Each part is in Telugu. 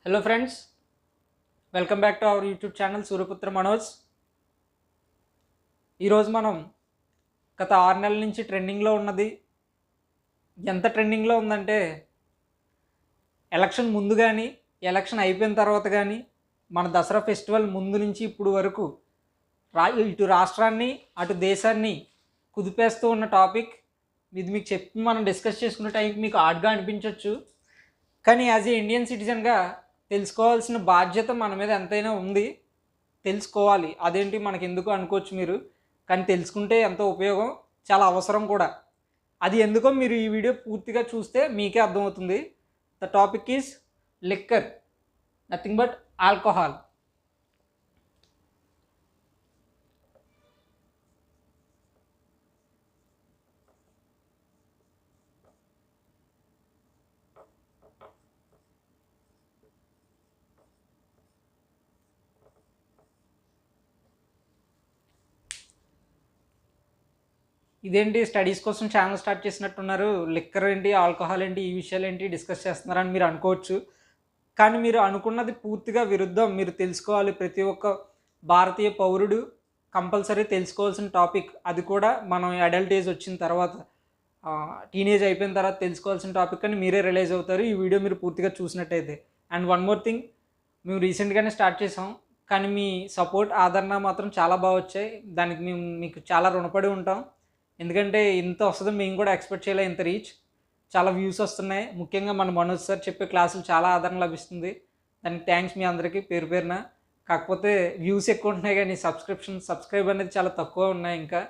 Hello friends, welcome back to our YouTube channel Suryaputra Manoj. ఈరోజు మనం గత 6 నెలల నుంచి ట్రెండింగ్లో ఉన్నది. ఎంత ట్రెండింగ్లో ఉందంటే ఎలక్షన్ ముందు కానీ ఎలక్షన్ అయిపోయిన తర్వాత కానీ మన దసరా ఫెస్టివల్ ముందు నుంచి ఇప్పుడు వరకు ఇటు రాష్ట్రాన్ని అటు దేశాన్ని కుదిపేస్తూ ఉన్న టాపిక్. ఇది మీకు చెప్పి మనం డిస్కస్ చేసుకునే టైంకి మీకు హార్డ్గా అనిపించవచ్చు, కానీ యాజ్ ఏ ఇండియన్ సిటిజన్గా తెలుసుకోవాల్సిన బాధ్యత మన మీద ఎంతైనా ఉంది. తెలుసుకోవాలి, అదేంటి మనకి ఎందుకు అనుకోవచ్చు మీరు, కానీ తెలుసుకుంటే ఎంతో ఉపయోగం, చాలా అవసరం కూడా. అది ఎందుకో మీరు ఈ వీడియో పూర్తిగా చూస్తే మీకే అర్థమవుతుంది. The topic is liquor, nothing but alcohol. ఇదేంటి స్టడీస్ కోసం ఛానల్ స్టార్ట్ చేసినట్టున్నారు, లిక్కర్ ఏంటి ఆల్కహాల్ ఏంటి ఈ విషయాలు ఏంటి డిస్కస్ చేస్తున్నారని మీరు అనుకోవచ్చు, కానీ మీరు అనుకున్నది పూర్తిగా విరుద్ధం. మీరు తెలుసుకోవాలి, ప్రతి ఒక్క భారతీయ పౌరుడు కంపల్సరీ తెలుసుకోవాల్సిన టాపిక్. అది కూడా మనం అడల్ట్ ఏజ్ వచ్చిన తర్వాత, టీనేజ్ అయిపోయిన తర్వాత తెలుసుకోవాల్సిన టాపిక్ అని మీరే రియలైజ్ అవుతారు ఈ వీడియో మీరు పూర్తిగా చూసినట్టయితే. అండ్ వన్ మోర్ థింగ్, మేము రీసెంట్గానే స్టార్ట్ చేసాం, కానీ మీ సపోర్ట్ ఆదరణ మాత్రం చాలా బాగా వచ్చాయి. దానికి మేము మీకు చాలా రుణపడి ఉంటాం. ఎందుకంటే ఇంత వస్తుందో మేము కూడా ఎక్స్పెక్ట్ చేయలే, ఇంత రీచ్, చాలా వ్యూస్ వస్తున్నాయి. ముఖ్యంగా మన మనోజ్ సార్ చెప్పే క్లాసులు చాలా ఆదరణ లభిస్తుంది. దానికి థ్యాంక్స్ మీ అందరికీ పేరు పేరున. కాకపోతే వ్యూస్ ఎక్కువ ఉంటున్నాయి కానీ సబ్స్క్రైబ్ అనేది చాలా తక్కువ ఉన్నాయి. ఇంకా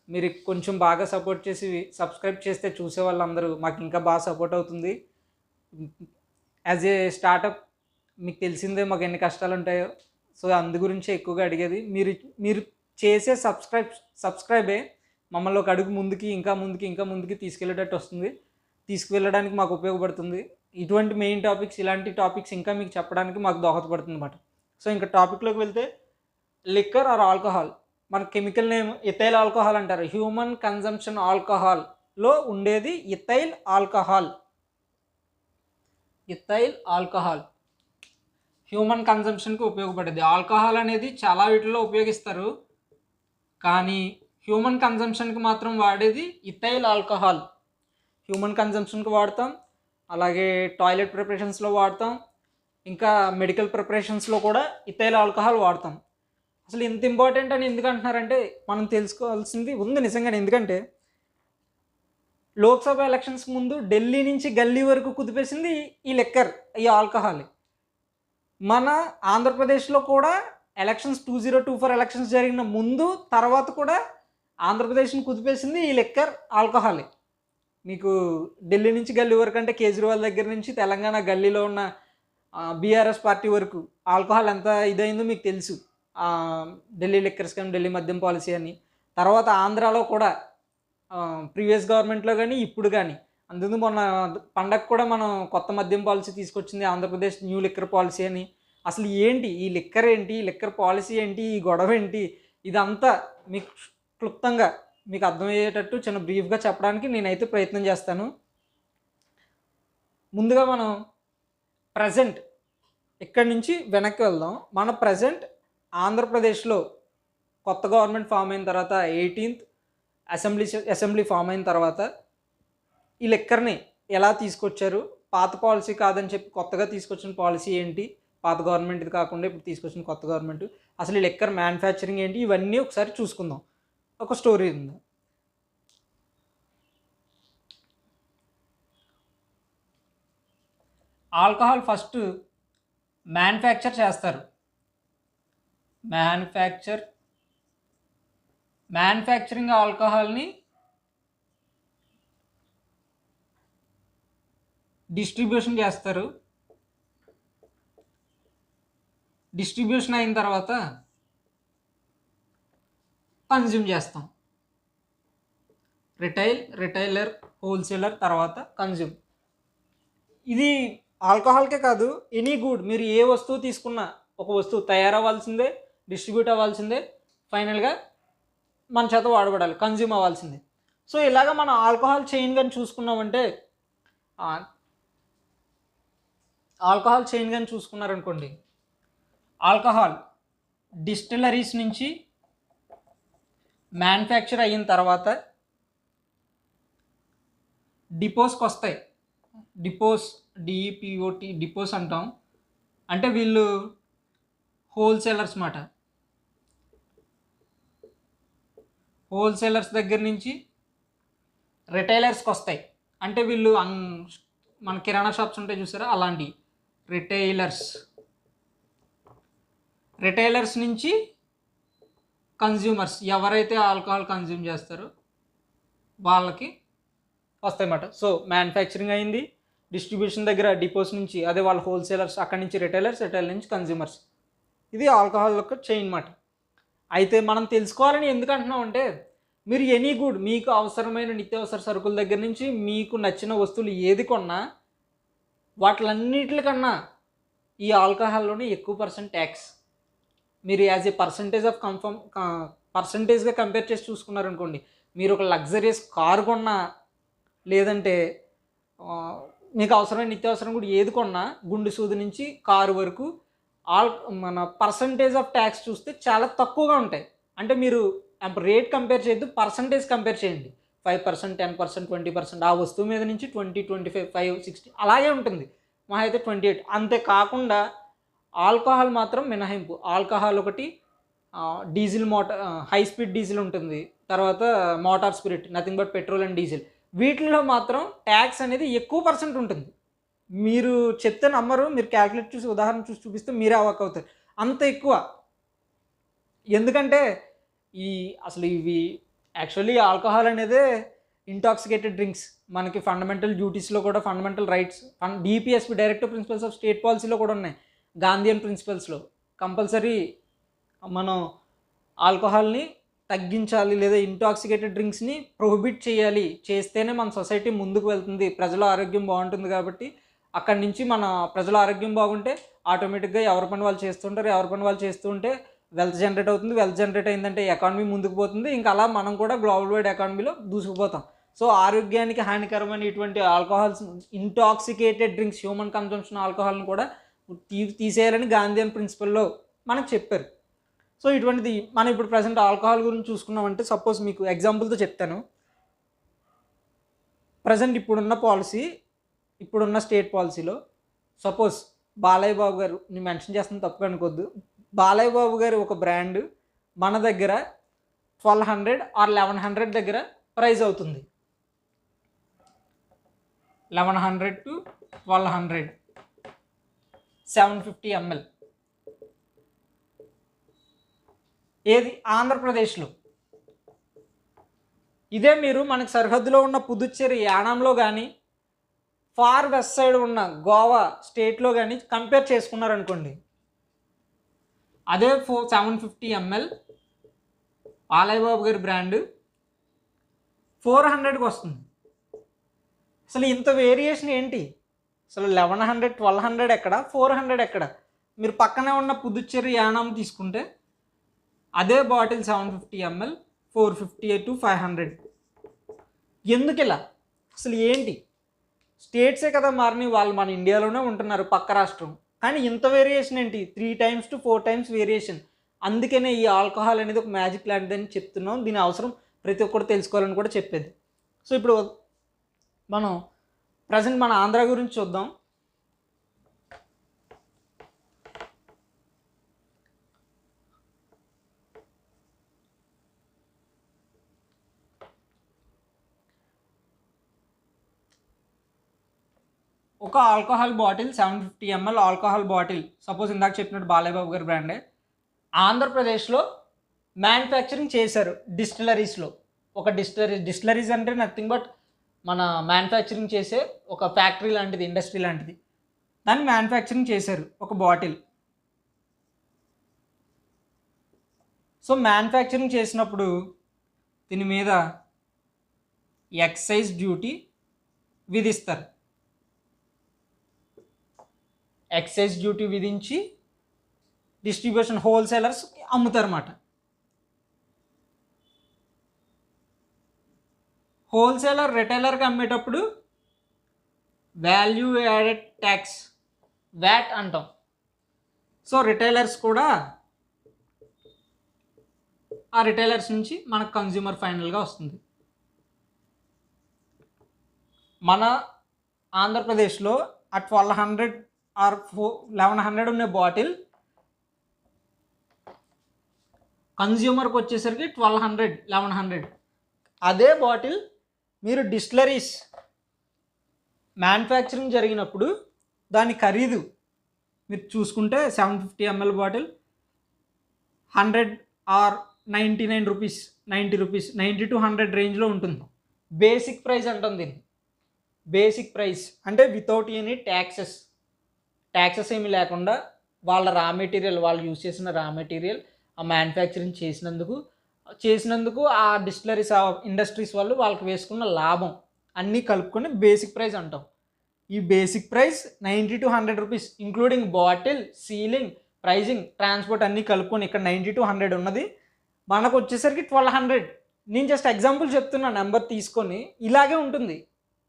మీరు కొంచెం బాగా సపోర్ట్ చేసి సబ్స్క్రైబ్ చేస్తే చూసే వాళ్ళందరూ మాకు ఇంకా బాగా సపోర్ట్ అవుతుంది. యాజ్ ఏ స్టార్టప్ మీకు తెలిసిందే మాకు ఎన్ని కష్టాలు ఉంటాయో, సో అందు గురించి ఎక్కువగా అడిగేది. మీరు చేసే సబ్స్క్రైబే మమ్మల్ని ఒక అడుగు ముందుకి ఇంకా ముందుకి తీసుకెళ్ళేటట్టు వస్తుంది, తీసుకువెళ్ళడానికి మాకు ఉపయోగపడుతుంది. ఇటువంటి మెయిన్ టాపిక్స్, ఇలాంటి టాపిక్స్ ఇంకా మీకు చెప్పడానికి మాకు దోహదపడుతుంది అన్నమాట. సో ఇంకా టాపిక్లోకి వెళ్తే, లిక్కర్ ఆర్ ఆల్కహాల్, మన కెమికల్ నేమ్ ఇథైల్ ఆల్కహాల్ అంటారు. హ్యూమన్ కన్జంప్షన్ ఆల్కహాల్లో ఉండేది ethyl alcohol. Ethyl alcohol human కన్జంప్షన్కి ఉపయోగపడేది. ఆల్కహాల్ అనేది చాలా వీటిల్లో ఉపయోగిస్తారు, కానీ హ్యూమన్ కన్జంప్షన్కి మాత్రం వాడేది ఇథైల్ ఆల్కహాల్. హ్యూమన్ కన్జంప్షన్కి వాడతాం, అలాగే టాయిలెట్ ప్రిపరేషన్స్లో వాడతాం, ఇంకా మెడికల్ ప్రిపరేషన్స్లో కూడా ఇథైల్ ఆల్కహాల్ వాడతాం. అసలు ఇంత ఇంపార్టెంట్ అని ఎందుకు అంటున్నారంటే మనం తెలుసుకోవాల్సింది ఉంది నిజంగానే. ఎందుకంటే లోక్సభ ఎలక్షన్స్ ముందు ఢిల్లీ నుంచి గల్లీ వరకు కుదిపేసింది ఈ లిక్కర్, ఈ ఆల్కహాల్. మన ఆంధ్రప్రదేశ్లో కూడా ఎలక్షన్స్ 2024 ఎలక్షన్స్ జరిగిన ముందు తర్వాత కూడా ఆంధ్రప్రదేశ్ని కుదిపేసింది ఈ లిక్కర్ ఆల్కహాలే. మీకు ఢిల్లీ నుంచి గల్లీ వరకు అంటే కేజ్రీవాల్ దగ్గర నుంచి తెలంగాణ గల్లీలో ఉన్న బీఆర్ఎస్ పార్టీ వరకు ఆల్కహాల్ ఎంత ఇదైందో మీకు తెలుసు. ఢిల్లీ లిక్కర్ స్కామ్, ఢిల్లీ మద్యం పాలసీ అని. తర్వాత ఆంధ్రాలో కూడా ప్రీవియస్ గవర్నమెంట్లో కానీ ఇప్పుడు కానీ, అందుకు మొన్న పండగ కూడా మనం కొత్త మద్యం పాలసీ తీసుకొచ్చింది ఆంధ్రప్రదేశ్ న్యూ లిక్కర్ పాలసీ అని. అసలు ఏంటి ఈ లిక్కర్ ఏంటి, ఈ లిక్కర్ పాలసీ ఏంటి, ఈ గొడవ ఏంటి, ఇదంతా మీకు క్లుప్తంగా మీకు అర్థమయ్యేటట్టు చిన్న బ్రీఫ్గా చెప్పడానికి నేనైతే ప్రయత్నం చేస్తాను. ముందుగా మనం ప్రజెంట్ ఇక్కడి నుంచి వెనక్కి వెళ్దాం. మన ప్రజెంట్ ఆంధ్రప్రదేశ్లో కొత్త గవర్నమెంట్ ఫామ్ అయిన తర్వాత 18th అసెంబ్లీ ఫామ్ అయిన తర్వాత ఈ లిక్కర్ని ఎలా తీసుకొచ్చారు, పాత పాలసీ కాదని చెప్పి కొత్తగా తీసుకొచ్చిన పాలసీ ఏంటి, పాత గవర్నమెంట్ది కాకుండా ఇప్పుడు తీసుకొచ్చిన కొత్త గవర్నమెంట్, అసలు ఈ లిక్కర్ మ్యానుఫ్యాక్చరింగ్ ఏంటి, ఇవన్నీ ఒకసారి చూసుకుందాం. ఒక స్టోరీ ఉంది. ఆల్కహాల్ ఫస్ట్ మ్యానుఫ్యాక్చర్ చేస్తారు. మ్యానుఫ్యాక్చరింగ్ ఆల్కహాల్ని డిస్ట్రిబ్యూషన్ చేస్తారు. డిస్ట్రిబ్యూషన్ అయిన తర్వాత కన్జ్యూమ్ చేస్తాం. రిటైలర్, హోల్సేలర్, తర్వాత కన్జ్యూమ్. ఇది ఆల్కహాల్కే కాదు, ఎనీ గుడ్, మీరు ఏ వస్తువు తీసుకున్నా ఒక వస్తువు తయారవ్వాల్సిందే, డిస్ట్రిబ్యూట్ అవ్వాల్సిందే, ఫైనల్గా మన చేత వాడబడాలి, కన్జ్యూమ్ అవ్వాల్సిందే. సో ఇలాగ మన ఆల్కహాల్ చైన్ కానీ చూసుకున్నామంటే ఆల్కహాల్ చైన్ కానీ చూసుకున్నారనుకోండి, ఆల్కహాల్ డిస్టిలరీస్ నుంచి మ్యానుఫ్యాక్చర్ అయిన తర్వాత డిపోస్కి వస్తాయి. డిపోస్, డిఈపిఓటి, డిపోస్ అంటాం. అంటే వీళ్ళు హోల్సేలర్స్ మాట. హోల్సేలర్స్ దగ్గర నుంచి రిటైలర్స్కి వస్తాయి. అంటే వీళ్ళు మన కిరాణా షాప్స్ ఉంటాయి చూసారా, అలాంటి రిటైలర్స్ నుంచి కన్జ్యూమర్స్, ఎవరైతే ఆల్కహాల్ కన్జ్యూమ్ చేస్తారో వాళ్ళకి వస్తాయన్నమాట. సో మ్యానుఫ్యాక్చరింగ్ అయింది, డిస్ట్రిబ్యూషన్ దగ్గర డిపోస్ నుంచి, అదే వాళ్ళ హోల్సేలర్స్, అక్కడి నుంచి రిటైలర్స్, రిటైలర్ నుంచి కన్జ్యూమర్స్. ఇది ఆల్కహాల్ యొక్క చైన్ మాట. అయితే మనం తెలుసుకోవాలని ఎందుకు అంటున్నాం అంటే, మీరు ఎనీ గుడ్, మీకు అవసరమైన నిత్యావసర సరుకుల దగ్గర నుంచి మీకు నచ్చిన వస్తువులు ఏది కొన్నా వాటిలన్నిటికన్నా ఈ ఆల్కహాల్లోనే ఎక్కువ పర్సెంట్ ట్యాక్స్. మీరు యాజ్ ఏ పర్సంటేజ్గా కంపేర్ చేసి చూసుకున్నారనుకోండి, మీరు ఒక లగ్జరియస్ కారు కొన్నా, లేదంటే మీకు అవసరమైన నిత్యావసరం కూడా ఏది కొన్నా, గుండు సూది నుంచి కారు వరకు మన పర్సంటేజ్ ఆఫ్ ట్యాక్స్ చూస్తే చాలా తక్కువగా ఉంటాయి. అంటే మీరు రేట్ కంపేర్ చేయొద్దు, పర్సంటేజ్ కంపేర్ చేయండి. 5%, 10%, 20%, ఆ వస్తువు మీద నుంచి 20, 25, 5, 60 అలాగే ఉంటుంది. మా అయితే 28. అంతేకాకుండా ఆల్కహాల్ మాత్రం మినహాయింపు. ఆల్కహాల్ ఒకటి, డీజిల్ హై స్పీడ్ డీజిల్ ఉంటుంది, తర్వాత motor spirit, nothing but petrol and diesel. వీటిల్లో మాత్రం ట్యాక్స్ అనేది ఎక్కువ పర్సెంట్ ఉంటుంది. మీరు చెప్తే నమ్మరు, మీరు క్యాల్కులేట్ చూసి ఉదాహరణ చూసి చూపిస్తే మీరే అవాక్ అవుతారు, అంత ఎక్కువ. ఎందుకంటే అసలు ఇవి యాక్చువల్లీ ఆల్కహాల్ అనేదే ఇంటాక్సికేటెడ్ డ్రింక్స్. మనకి ఫండమెంటల్ డ్యూటీస్లో కూడా, fundamental rights, DPSP, directive principles of state పాలసీలో కూడా ఉన్నాయి. గాంధీయన్ ప్రిన్సిపల్స్లో కంపల్సరీ మనం ఆల్కహాల్ని తగ్గించాలి, లేదా ఇంటాక్సికేటెడ్ డ్రింక్స్ని ప్రొహిబిట్ చేయాలి. చేస్తేనే మన సొసైటీ ముందుకు వెళ్తుంది, ప్రజల ఆరోగ్యం బాగుంటుంది. కాబట్టి అక్కడి నుంచి మన ప్రజల ఆరోగ్యం బాగుంటే ఆటోమేటిక్గా ఎవరి పని వాళ్ళు చేస్తుంటారు, ఎవరి పని వాళ్ళు చేస్తూ ఉంటే వెల్త్ జనరేట్ అవుతుంది. వెల్త్ జనరేట్ అయిందంటే ఎకానమీ ముందుకు పోతుంది. ఇంకా అలా మనం కూడా గ్లోబల్ వైడ్ ఎకానమీలో దూసుకుపోతాం. సో ఆరోగ్యానికి హానికరమైన ఇటువంటి alcohols, intoxicated drinks, human consumption ఆల్కహాల్ని కూడా తీసేయాలని గాంధీయన్ ప్రిన్సిపల్లో మనకు చెప్పారు. సో ఇటువంటిది మనం ఇప్పుడు ప్రజెంట్ ఆల్కహాల్ గురించి చూసుకున్నామంటే, సపోజ్ మీకు ఎగ్జాంపుల్తో చెప్తాను. ప్రజెంట్ ఇప్పుడున్న స్టేట్ పాలసీలో సపోజ్ బాలయ్య బాబు గారు, నేను మెన్షన్ చేస్తున్న తప్పుగా అనుకోవద్దు, బాలయ్య బాబు గారు ఒక బ్రాండ్ మన దగ్గర 1200 ఆర్ 1100 దగ్గర ప్రైస్ అవుతుంది. 1100 to 1200, 750 ml. ఏది ఆంధ్రప్రదేశ్లో. ఇదే మీరు మనకు సరిహద్దులో ఉన్న పుదుచ్చేరి, యానాంలో కానీ, ఫార్ వెస్ట్ సైడ్ ఉన్న గోవా స్టేట్లో కానీ కంపేర్ చేసుకున్నారనుకోండి, అదే 750 ml బాలయ్య బాబు గారి బ్రాండ్ 400కి వస్తుంది. అసలు ఇంత వేరియేషన్ ఏంటి? అసలు 1100, 1200 ఎక్కడ, 400 ఎక్కడ? మీరు పక్కనే ఉన్న పుదుచ్చేరి, యానాం తీసుకుంటే అదే బాటిల్ 750 ml 450 to 500. ఎందుకు ఇలా? అసలు ఏంటి? స్టేట్సే కదా మారినాయి, వాళ్ళు మన ఇండియాలోనే ఉంటున్నారు, పక్క రాష్ట్రం, కానీ ఇంత వేరియేషన్ ఏంటి? 3 times to 4 times వేరియేషన్. అందుకనే ఈ ఆల్కహాల్ అనేది ఒక మ్యాజిక్ లాంటిదని చెప్తున్నాం. దీని అవసరం ప్రతి ఒక్కరు తెలుసుకోవాలని కూడా చెప్పేది. సో ఇప్పుడు మనం ప్రజెంట్ మన ఆంధ్ర గురించి చూద్దాం. ఒక alcohol bottle 750 ml alcohol bottle, suppose ఇందాక చెప్పినట్టు బాలయ్య బాబు గారి బ్రాండే, ఆంధ్రప్రదేశ్లో మ్యానుఫ్యాక్చరింగ్ చేశారు డిస్టిలరీస్లో. ఒక డిస్టిలరీస్ అంటే నథింగ్ బట్ మన మ్యానుఫ్యాక్చరింగ్ చేసే ఒక ఫ్యాక్టరీ లాంటిది, ఇండస్ట్రీ లాంటిది. దాన్ని మ్యానుఫ్యాక్చరింగ్ చేశారు ఒక బాటిల్. సో మ్యానుఫ్యాక్చరింగ్ చేసినప్పుడు దీని మీద ఎక్సైజ్ డ్యూటీ విధిస్తారు. ఎక్సైజ్ డ్యూటీ విధించి డిస్ట్రిబ్యూషన్ హోల్సేలర్స్ అమ్ముతారన్నమాట. హోల్సేలర్ రిటైలర్కి అమ్మేటప్పుడు వాల్యూ యాడెడ్ ట్యాక్స్ వ్యాట్ అంటాం. సో రిటైలర్స్ కూడా ఆ రిటైలర్స్ నుంచి మనకు కన్జ్యూమర్ ఫైనల్గా వస్తుంది. మన ఆంధ్రప్రదేశ్లో ఆ 1200 ఆర్ 1100 ఉన్న బాటిల్ కన్జ్యూమర్కి వచ్చేసరికి 1200 1100. అదే బాటిల్ మీరు డిస్టిలరీస్ మ్యానుఫ్యాక్చరింగ్ జరిగినప్పుడు దాని ఖరీదు మీరు చూసుకుంటే 750 ml bottle 100 or 99 rupees 90 rupees 90 to 100 రేంజ్లో ఉంటుంది. బేసిక్ ప్రైస్ అంటాం దీన్ని. బేసిక్ ప్రైస్ అంటే వితౌట్ ఎనీ ట్యాక్సెస్ ఏమీ లేకుండా వాళ్ళ రా మెటీరియల్, వాళ్ళు యూజ్ చేసిన రా మెటీరియల్ ఆ మ్యానుఫ్యాక్చరింగ్ చేసినందుకు ఆ డిస్టిలరీస్ ఆ ఇండస్ట్రీస్ వాళ్ళు వాళ్ళకి వేసుకున్న లాభం అన్నీ కలుపుకొని బేసిక్ ప్రైస్ అంటాం. ఈ basic price 90 to 100 rupees including bottle, sealing, pricing, transport అన్నీ కలుపుకొని ఇక్కడ 90 to 100 ఉన్నది. మనకు వచ్చేసరికి 1200. నేను జస్ట్ ఎగ్జాంపుల్ చెప్తున్నా, నెంబర్ తీసుకొని ఇలాగే ఉంటుంది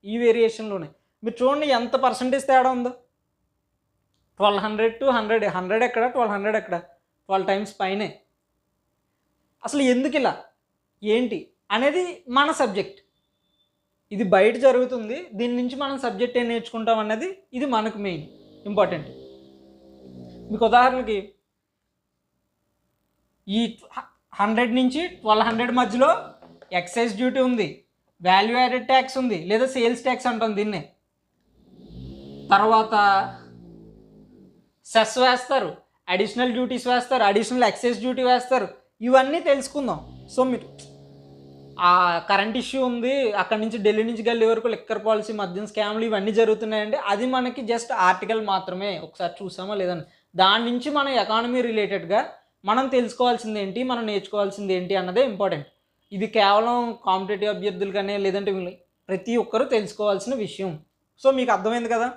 ఈ వేరియేషన్లోనే. మీరు చూడండి ఎంత పర్సంటేజ్ తేడా ఉందో. 1200 to 100. 100 ఎక్కడ, 1200 ఎక్కడ, 12 times పైనే. అసలు ఎందుకు ఇలా ఏంటి అనేది మన సబ్జెక్ట్. ఇది బయట జరుగుతుంది, దీని నుంచి మనం సబ్జెక్ట్ ఏం నేర్చుకుంటాం అన్నది ఇది మనకు మెయిన్ ఇంపార్టెంట్. మీకు ఉదాహరణకి ఈ 100 నుంచి 1200 మధ్యలో ఎక్సైజ్ డ్యూటీ ఉంది, వాల్యూ యాడెడ్ ట్యాక్స్ ఉంది, లేదా సేల్స్ ట్యాక్స్ అంటాం దీన్నే. తర్వాత సెస్ వేస్తారు, అడిషనల్ డ్యూటీస్ వేస్తారు, అడిషనల్ ఎక్సైజ్ డ్యూటీ వేస్తారు. ఇవన్నీ తెలుసుకుందాం. సో మీరు ఆ కరెంట్ ఇష్యూ ఉంది, అక్కడి నుంచి ఢిల్లీ నుంచి గల్లీ వరకు లిక్కర్ పాలసీ, మద్యం స్కామ్లు ఇవన్నీ జరుగుతున్నాయంటే అది మనకి జస్ట్ ఆర్టికల్ మాత్రమే, ఒకసారి చూసామా లేదని. దాని నుంచి మన ఎకానమీ రిలేటెడ్గా మనం తెలుసుకోవాల్సింది ఏంటి, మనం నేర్చుకోవాల్సింది ఏంటి అన్నదే ఇంపార్టెంట్. ఇది కేవలం కాంపిటేటివ్ అభ్యర్థులకనే లేదంటే ప్రతి ఒక్కరూ తెలుసుకోవాల్సిన విషయం. సో మీకు అర్థమైంది కదా.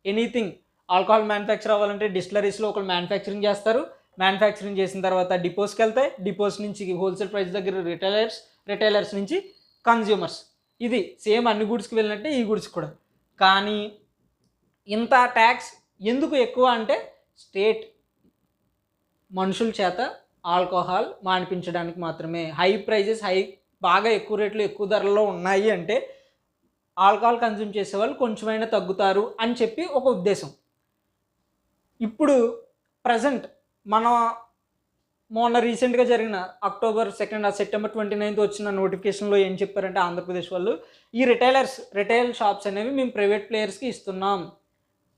ఎనీథింగ్ ఆల్కహాల్ మ్యానుఫ్యాక్చర్ అవ్వాలంటే డిస్టిలరీస్లో ఒకరు మ్యానుఫ్యాక్చరింగ్ చేస్తారు, మ్యానుఫ్యాక్చరింగ్ చేసిన తర్వాత డిపోస్కి వెళ్తాయి, డిపోస్ నుంచి హోల్సేల్ ప్రైస్ దగ్గర రిటైలర్స్ నుంచి కన్జ్యూమర్స్. ఇది సేమ్ అన్ని గుడ్స్కి వెళ్ళినట్టే ఈ గుడ్స్ కూడా. కానీ ఇంత ట్యాక్స్ ఎందుకు ఎక్కువ అంటే స్టేట్ మనుషుల చేత ఆల్కహాల్ మానిపించడానికి మాత్రమే. హై ప్రైజెస్, బాగా ఎక్కువ రేట్లు ఎక్కువ ధరల్లో ఉన్నాయి అంటే ఆల్కహాల్ కన్జ్యూమ్ చేసేవాళ్ళు కొంచెమైనా తగ్గుతారు అని చెప్పి ఒక ఉద్దేశం. ఇప్పుడు ప్రజెంట్ మొన్న రీసెంట్గా జరిగిన October 2 September 29 వచ్చిన నోటిఫికేషన్లో ఏం చెప్పారంటే ఆంధ్రప్రదేశ్ వాళ్ళు, ఈ రిటైల్ షాప్స్ అనేవి మేము ప్రైవేట్ ప్లేయర్స్కి ఇస్తున్నాం.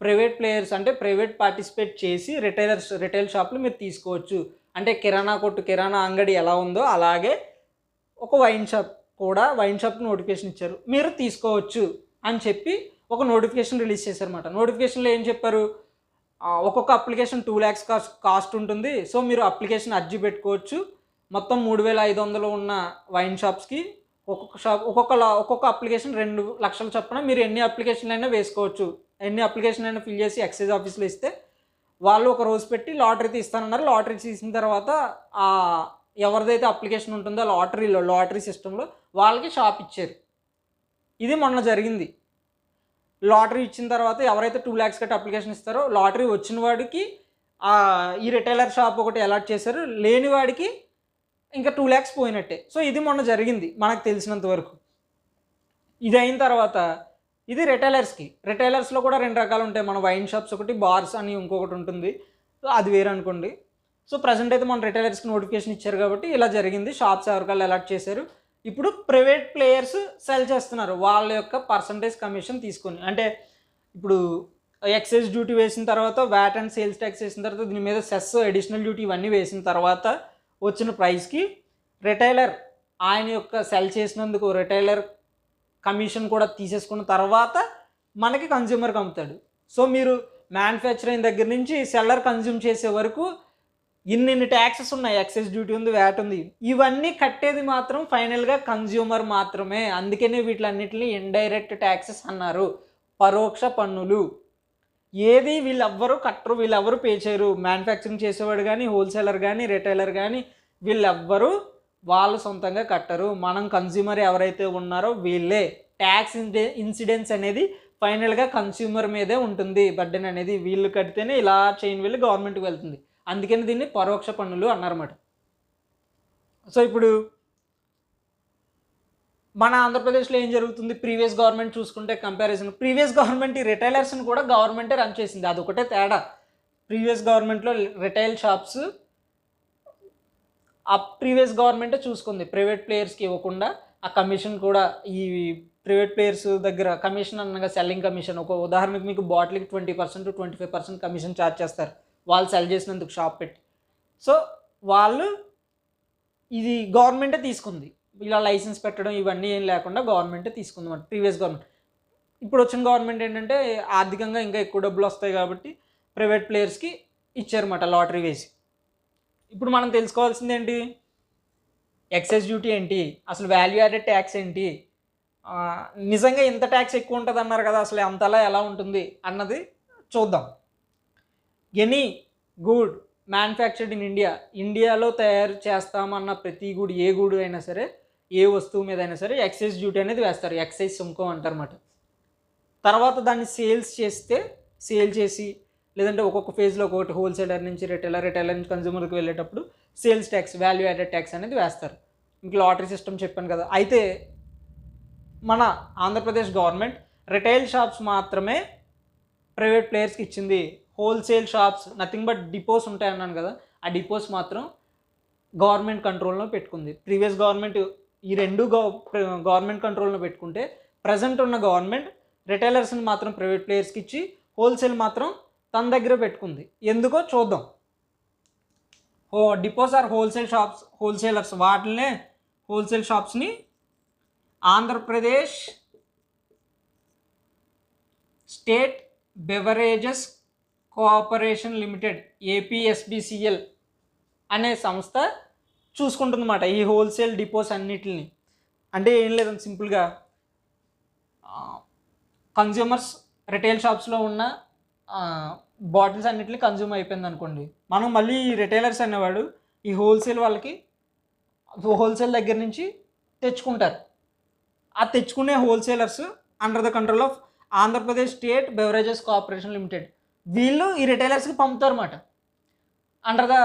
ప్రైవేట్ ప్లేయర్స్ అంటే ప్రైవేట్ పార్టిసిపేట్ చేసి రిటైల్ షాప్లు మీరు తీసుకోవచ్చు. అంటే కిరాణా అంగడి ఎలా ఉందో అలాగే ఒక వైన్ షాప్ నోటిఫికేషన్ ఇచ్చారు, మీరు తీసుకోవచ్చు అని చెప్పి ఒక నోటిఫికేషన్ రిలీజ్ చేశారన్నమాట. నోటిఫికేషన్లో ఏం చెప్పారు, ఒక్కొక్క అప్లికేషన్ 2 lakhs కాస్ట్ ఉంటుంది. సో మీరు అప్లికేషన్ అర్జీ పెట్టుకోవచ్చు. మొత్తం 3500 ఉన్న వైన్ షాప్స్కి ఒక్కొక్క అప్లికేషన్ 2 లక్షల చొప్పున మీరు ఎన్ని అప్లికేషన్లు అయినా వేసుకోవచ్చు. ఎన్ని అప్లికేషన్ అయినా ఫిల్ చేసి ఎక్సైజ్ ఆఫీస్లో ఇస్తే వాళ్ళు ఒక రోజు పెట్టి లాటరీ తీస్తానన్నారు. లాటరీ తీసిన తర్వాత ఎవరిదైతే అప్లికేషన్ ఉంటుందో లాటరీ సిస్టంలో వాళ్ళకి షాప్ ఇచ్చారు. ఇది మొన్న జరిగింది. లాటరీ ఇచ్చిన తర్వాత ఎవరైతే 2 lakhs కట్టి అప్లికేషన్ ఇస్తారో లాటరీ వచ్చిన వాడికి ఈ రిటైలర్ షాప్ ఒకటి అలాట్ చేశారు, లేని వాడికి ఇంకా 2 lakhs పోయినట్టే. సో ఇది మొన్న జరిగింది మనకు తెలిసినంత వరకు. ఇది అయిన తర్వాత ఇది రిటైలర్స్లో కూడా 2 రకాలు ఉంటాయి. మన వైన్ షాప్స్ ఒకటి, బార్స్ అని ఇంకొకటి ఉంటుంది. సో అది వేరే అనుకోండి. సో ప్రజెంట్ అయితే మన రిటైలర్స్కి నోటిఫికేషన్ ఇచ్చారు కాబట్టి ఇలా జరిగింది. షాప్స్ ఎవరికల్లా అలాట్ చేశారు. ఇప్పుడు ప్రైవేట్ ప్లేయర్స్ సెల్ చేస్తున్నారు వాళ్ళ యొక్క పర్సంటేజ్ కమిషన్ తీసుకొని. అంటే ఇప్పుడు ఎక్సైజ్ డ్యూటీ వేసిన తర్వాత, వ్యాట్ అండ్ సేల్స్ ట్యాక్స్ వేసిన తర్వాత, దీని మీద సెస్, అడిషనల్ డ్యూటీ ఇవన్నీ వేసిన తర్వాత వచ్చిన ప్రైస్కి రిటైలర్ ఆయన యొక్క సెల్ చేసినందుకు రిటైలర్ కమిషన్ కూడా తీసేసుకున్న తర్వాత మనకి కన్జ్యూమర్కి అమ్ముతాడు. సో మీరు మ్యానుఫ్యాక్చరింగ్ దగ్గర నుంచి సెల్లర్ కన్జ్యూమ్ చేసే వరకు ఇన్ని ట్యాక్సెస్ ఉన్నాయి, ఎక్సైజ్ డ్యూటీ ఉంది, వ్యాట్ ఉంది, ఇవన్నీ కట్టేది మాత్రం ఫైనల్గా కన్జ్యూమర్ మాత్రమే. అందుకనే వీటిలన్నిటిని ఇండైరెక్ట్ ట్యాక్సెస్ అన్నారు, పరోక్ష పన్నులు. ఏది వీళ్ళెవ్వరూ కట్టరు, వీళ్ళెవ్వరూ పే చేయరు. మ్యానుఫ్యాక్చరింగ్ చేసేవాడు కానీ, హోల్సేలర్ కానీ, రిటైలర్ కానీ వీళ్ళెవ్వరూ వాళ్ళు సొంతంగా కట్టరు. మనం కన్జ్యూమర్ ఎవరైతే ఉన్నారో వీళ్ళే. ట్యాక్స్ ఇన్సిడెన్స్ అనేది ఫైనల్గా కన్స్యూమర్ మీదే ఉంటుంది బర్డెన్ అనేది. వీళ్ళు కడితేనే ఇలా చైన్ వెళ్ళి గవర్నమెంట్కి వెళ్తుంది. అందుకని దీన్ని పరోక్ష పన్నులు అన్నారన్నమాట. సో ఇప్పుడు మన ఆంధ్రప్రదేశ్లో ఏం జరుగుతుంది, ప్రీవియస్ గవర్నమెంట్ చూసుకుంటే కంపారిజన్, ప్రీవియస్ గవర్నమెంట్ ఈ రిటైలర్స్ని కూడా గవర్నమెంటే రన్ చేసింది. అదొకటే తేడా. ప్రీవియస్ గవర్నమెంట్లో రిటైల్ షాప్స్ ఆ ప్రీవియస్ గవర్నమెంటే చూసుకుంది. ప్రైవేట్ ప్లేయర్స్కి ఇవ్వకుండా ఆ కమిషన్ కూడా ఈ ప్రైవేట్ ప్లేయర్స్ దగ్గర కమిషన్ అనగా సెల్లింగ్ కమిషన్. ఒక ఉదాహరణకు మీకు బాటిల్కి 20% to 25% కమిషన్ ఛార్జ్ చేస్తారు వాళ్ళు సెల్ చేసినందుకు షాప్ పెట్టి. సో వాళ్ళు ఇది గవర్నమెంటే తీసుకుంది. ఇలా లైసెన్స్ పెట్టడం ఇవన్నీ ఏం లేకుండా గవర్నమెంటే తీసుకుంది అన్నమాట ప్రీవియస్ గవర్నమెంట్. ఇప్పుడు వచ్చిన గవర్నమెంట్ ఏంటంటే ఆర్థికంగా ఇంకా ఎక్కువ డబ్బులు వస్తాయి కాబట్టి ప్రైవేట్ ప్లేయర్స్కి ఇచ్చారన్నమాట లాటరీ వేసి. ఇప్పుడు మనం తెలుసుకోవాల్సింది ఏంటి, ఎక్సైజ్ డ్యూటీ ఏంటి, అసలు వాల్యూ యాడెడ్ ట్యాక్స్ ఏంటి, నిజంగా ఇంత ట్యాక్స్ ఎక్కువ ఉంటుంది అన్నారు కదా, అసలు అంతలా ఎలా ఉంటుంది అన్నది చూద్దాం. Any good manufactured in India, ఇండియాలో తయారు చేస్తామన్న ప్రతి గుడి, ఏ గుడి అయినా సరే, ఏ వస్తువు మీద అయినా సరే ఎక్సైజ్ డ్యూటీ అనేది వేస్తారు. ఎక్సైజ్ సుంకం అంటారన్నమాట. తర్వాత దాన్ని సేల్ చేసి లేదంటే ఒక్కొక్క ఫేజ్లో ఒక్కొక్కటి హోల్సేలర్ నుంచి రిటైలర్ నుంచి కన్జ్యూమర్కి వెళ్ళేటప్పుడు sales tax, value added tax అనేది వేస్తారు. మీకు లాటరీ సిస్టమ్ చెప్పాను కదా. అయితే మన ఆంధ్రప్రదేశ్ గవర్నమెంట్ రిటైల్ షాప్స్ మాత్రమే ప్రైవేట్ ప్లేయర్స్కి ఇచ్చింది. Wholesale shops nothing but depots ఉంటాయి అన్నాను కదా, ఆ డిపోస్ మాత్రం గవర్నమెంట్ కంట్రోల్లో పెట్టుకుంది. ప్రీవియస్ గవర్నమెంట్ ఈ రెండు గవర్నమెంట్ కంట్రోల్లో పెట్టుకుంటే ప్రజెంట్ ఉన్న గవర్నమెంట్ రిటైలర్స్ని మాత్రం ప్రైవేట్ ప్లేయర్స్కి ఇచ్చి హోల్సేల్ మాత్రం తన దగ్గర పెట్టుకుంది. ఎందుకో చూద్దాం. డిపోస్ ఆర్ హోల్సేలర్స్, వాటినే హోల్సేల్ షాప్స్ని Andhra Pradesh state beverages cooperation limited APSBCL అనే సంస్థ చూసుకుంటుందన్నమాట ఈ హోల్సేల్ డిపోస్ అన్నిటిని. అంటే ఏం లేదండి, సింపుల్గా కన్జ్యూమర్స్ రిటైల్ షాప్స్లో ఉన్న బాటిల్స్ అన్నిటిని కన్జ్యూమ్ అయిపోయింది అనుకోండి, మనం మళ్ళీ రిటైలర్స్ అనేవాడు ఈ హోల్సేల్ వాళ్ళకి హోల్సేల్ దగ్గర నుంచి తెచ్చుకుంటారు. ఆ తెచ్చుకునే wholesalers under the control of Andhra Pradesh state beverages cooperation limited, వీళ్ళు ఈ రిటైలర్స్కి పంపుతారు అన్నమాట. Under the